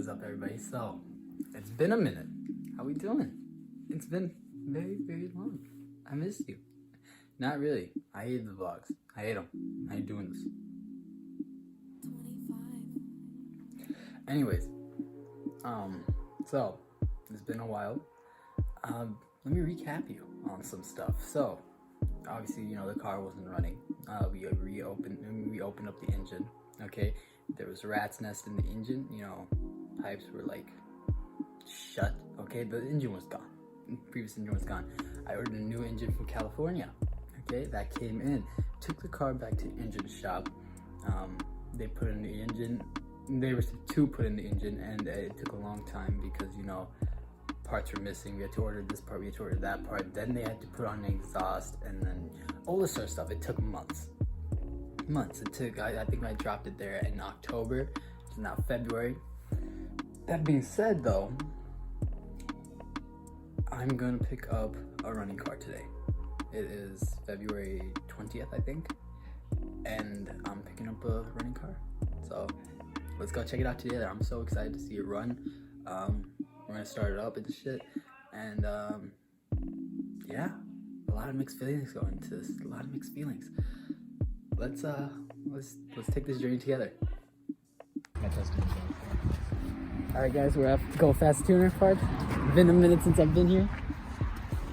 What's up, everybody? So, it's been a minute. How we doing? It's been very, very long. I missed you. Not really. I hate the vlogs. I hate them. I ain't doing this. 25. Anyways, so, it's been a while. Let me recap you on some stuff. So, obviously, you know, the car wasn't running. We opened up the engine, okay? There was a rat's nest in the engine, you know, pipes were like shut, okay? The engine was gone. The previous engine was gone. I ordered a new engine from California, okay? That came in. Took the car back to the engine shop. They put in the engine. They were to put in the engine, and it took a long time because, you know, parts were missing. We had to order this part, we had to order that part. Then they had to put on an exhaust, and then all this sort of stuff. It took months. It took, I think I dropped it there in October. It's now February. That being said, though, I'm gonna pick up a running car today. It is February 20th, I think, and I'm picking up a running car. So let's go check it out together. I'm so excited to see it run. We're gonna start it up and shit, and yeah, a lot of mixed feelings going into this. A lot of mixed feelings. Let's take this journey together. All right, guys, we're at Go Fast Tuner Park. It's been a minute since I've been here.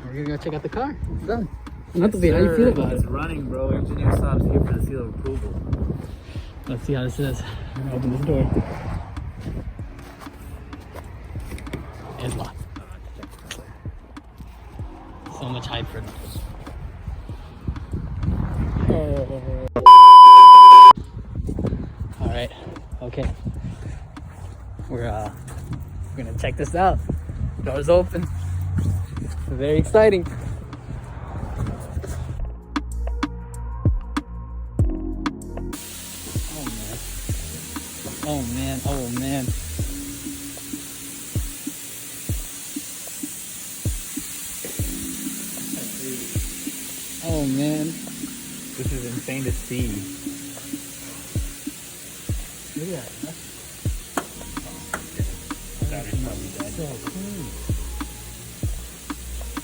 We're gonna go check out the car. It's done. Not the beat. How do you feel about it? It's running, bro. Engineer stops here for the seal of approval. Let's see how this is. I'm gonna open this door. It's locked. So much hype for this. All right. Okay. We're gonna check this out. Doors open. Very exciting. Oh man. Oh man. Oh man. This is insane to see. Look at that. Battery's probably dead. So clean.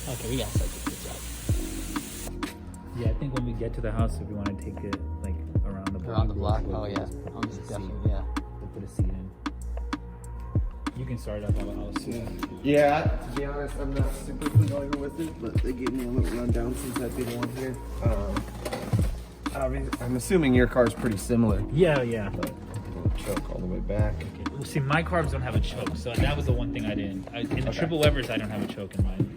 Okay, we gotta start this up. Yeah, I think when we get to the house, if we want to take it like around the block. Around the block? we'll Oh yeah. just I'm put just a definitely, seat. yeah. We'll put a seat in. You can start up I'll see. Yeah, to be honest, I'm not super familiar with it, but they gave me a little rundown since I'd be the one here. I'm assuming your car's pretty similar. Yeah. But choke all the way back. Okay. Well, see, my carbs don't have a choke, so that was the one thing I didn't. In the triple levers, I don't have a choke in mine.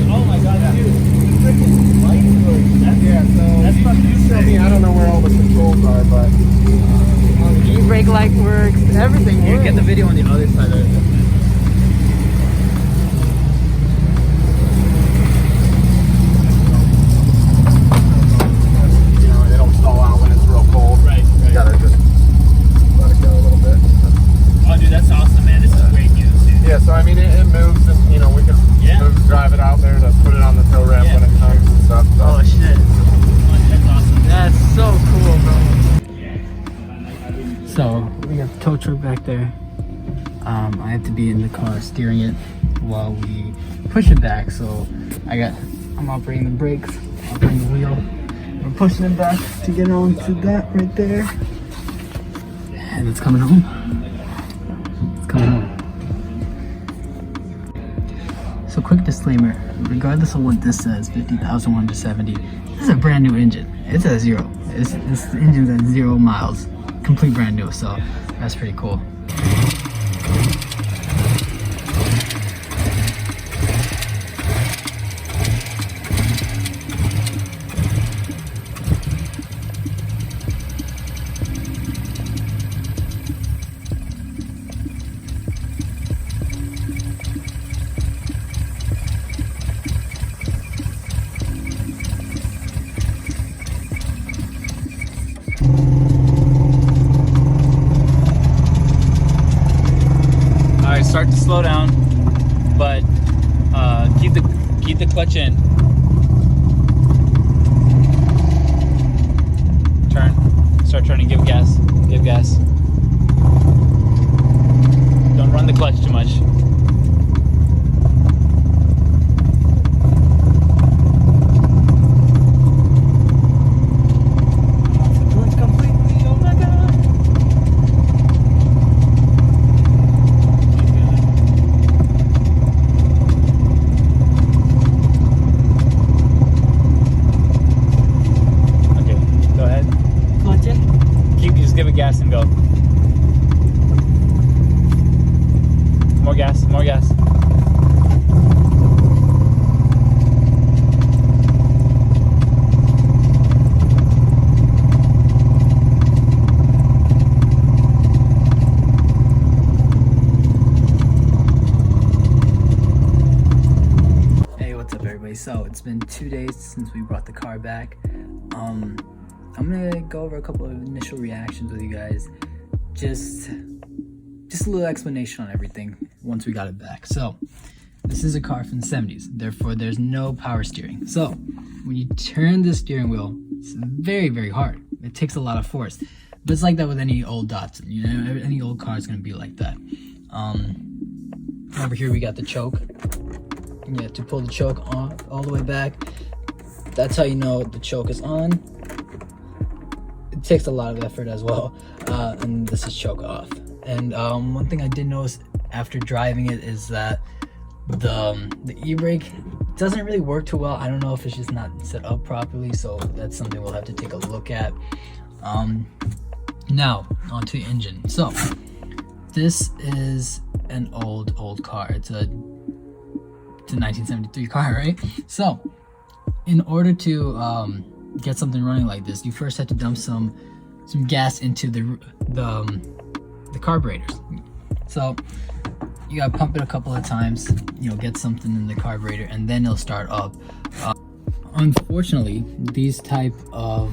Oh my god, dude. Freaking light work. That's fucking insane. I don't know where all the controls are, but E-brake light works, everything Here, works. get the video on the other side of it. you know, they don't stall out when it's real cold. Right. You gotta just let it go a little bit. Oh, dude, that's awesome, man. This is great news, dude. Yeah, so I mean, it moves, and you know, we can drive it out there to put it on the tow ramp when it comes and stuff. So. Oh, shit. Oh, that's awesome. That's so cool, bro. So we got the tow truck back there. I have to be in the car steering it while we push it back. So I'm operating the brakes, operating the wheel. We're pushing it back to get on to that right there. And it's coming home. It's coming home. So quick disclaimer, regardless of what this says, 50,170, this is a brand new engine. It's at zero. This engine's at 0 miles. Complete brand new, so that's pretty cool. start to slow down, but Keep the clutch in. Start turning, give gas. Don't run the clutch too much. Clutch completely, oh my god. Okay, go ahead. Clutch in. Just give it gas and go. More gas. Hey, what's up everybody? So it's been 2 days since we brought the car back. I'm gonna go over a couple of initial reactions with you guys. Just a little explanation on everything once we got it back. So this is a car from the 70s, therefore there's no power steering. So when you turn the steering wheel, it's very, very hard. It takes a lot of force. But it's like that with any old Datsun, you know, any old car is gonna be like that. Over here we got the choke. You have to pull the choke off all the way back. That's how you know the choke is on. It takes a lot of effort as well. And this is choke off. And one thing I did notice after driving it is that the e-brake doesn't really work too well. I don't know if it's just not set up properly, so that's something we'll have to take a look at. Now onto the engine. So this is an old car. It's a 1973 car, right? So in order to get something running like this, you first have to dump some gas into the carburetors. So you gotta pump it a couple of times, you know, get something in the carburetor, and then it'll start up. Unfortunately, these type of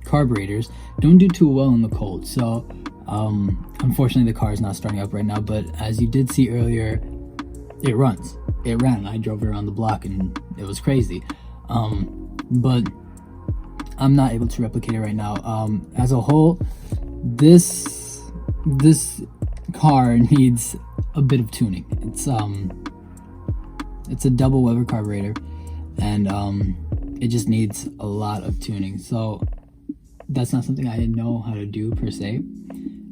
carburetors don't do too well in the cold. So unfortunately the car is not starting up right now, but as you did see earlier, it runs. It ran. I drove it around the block and it was crazy. But I'm not able to replicate it right now. As a whole, this car needs a bit of tuning. It's a double Weber carburetor, and it just needs a lot of tuning. So that's not something I know how to do per se,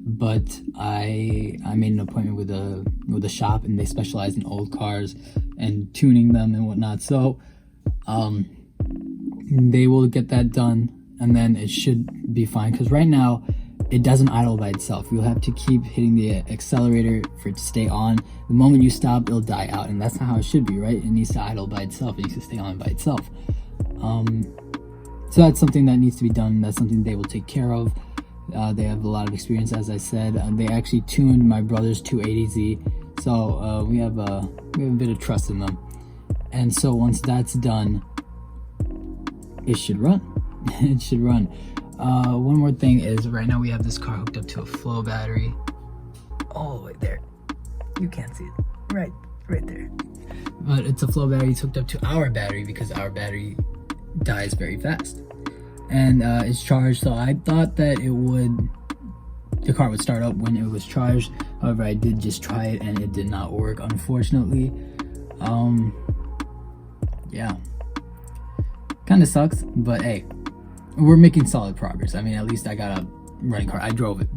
but I made an appointment with a shop, and they specialize in old cars and tuning them and whatnot. So they will get that done, and then it should be fine, because right now it doesn't idle by itself. You'll have to keep hitting the accelerator for it to stay on. The moment you stop, it'll die out, and that's not how it should be, right? It needs to idle by itself. It needs to stay on by itself. So that's something that needs to be done. That's something they will take care of. They have a lot of experience, as I said. They actually tuned my brother's 280Z, so we have a bit of trust in them. And so once that's done, it should run. It should run. One more thing is, right now we have this car hooked up to a flow battery all the way there. You can't see it, right there. But it's a flow battery. It's hooked up to our battery because our battery dies very fast, and it's charged. So I thought that the car would start up when it was charged. However, I did just try it and it did not work, unfortunately. Yeah, kind of sucks, but hey, we're making solid progress. I mean, at least I got a running car. I drove it.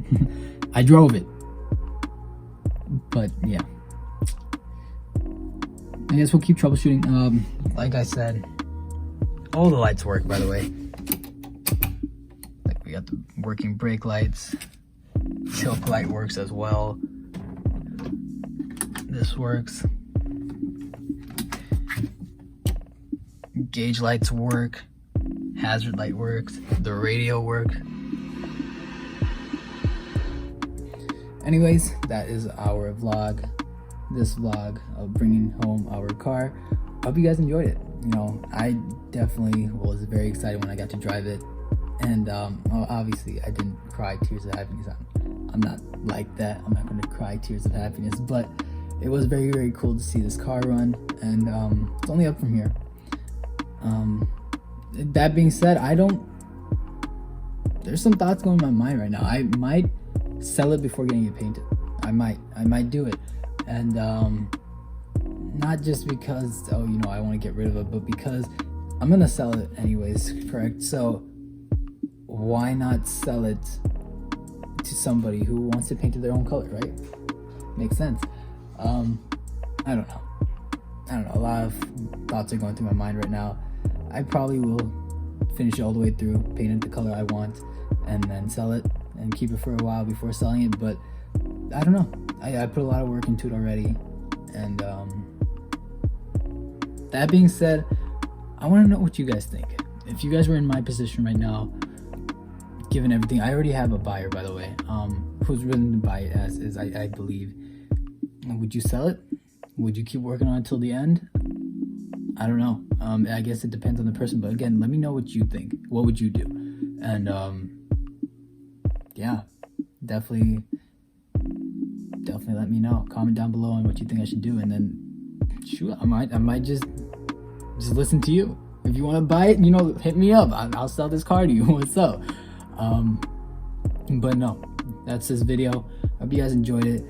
I drove it. But yeah, I guess we'll keep troubleshooting. Like I said, all the lights work, by the way. Like, we got the working brake lights. Tilt light works as well. This works. Gauge lights work. Hazard light works. The radio works. Anyways, that is our vlog. This vlog of bringing home our car. Hope you guys enjoyed it. You know, I definitely was very excited when I got to drive it, and obviously I didn't cry tears of happiness. I'm not like that. I'm not going to cry tears of happiness, but it was very, very cool to see this car run, and it's only up from here. That being said, there's some thoughts going in my mind right now. I might sell it before getting it painted. I might do it, and not just because I want to get rid of it, but because I'm gonna sell it anyways, correct? So why not sell it to somebody who wants to paint it their own color, right? Makes sense. I don't know. A lot of thoughts are going through my mind right now. I probably will finish it all the way through, paint it the color I want, and then sell it and keep it for a while before selling it. But I don't know. I put a lot of work into it already, and that being said, I want to know what you guys think. If you guys were in my position right now, given everything, I already have a buyer, by the way, who's willing to buy it as is, I believe. Would you sell it? Would you keep working on it till the end? I don't know. I guess it depends on the person, but again, let me know what you think. What would you do? And yeah, definitely let me know. Comment down below on what you think I should do, and then shoot, I might just listen to you. If you want to buy it, hit me up. I'll sell this car to you. What's up? But no, that's this video. Hope you guys enjoyed it.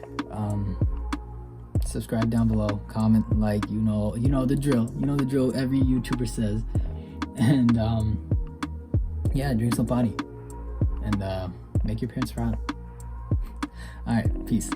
Subscribe down below, comment, like, you know the drill. You know the drill, every YouTuber says. And yeah, drink some potty and make your parents proud. All right, peace.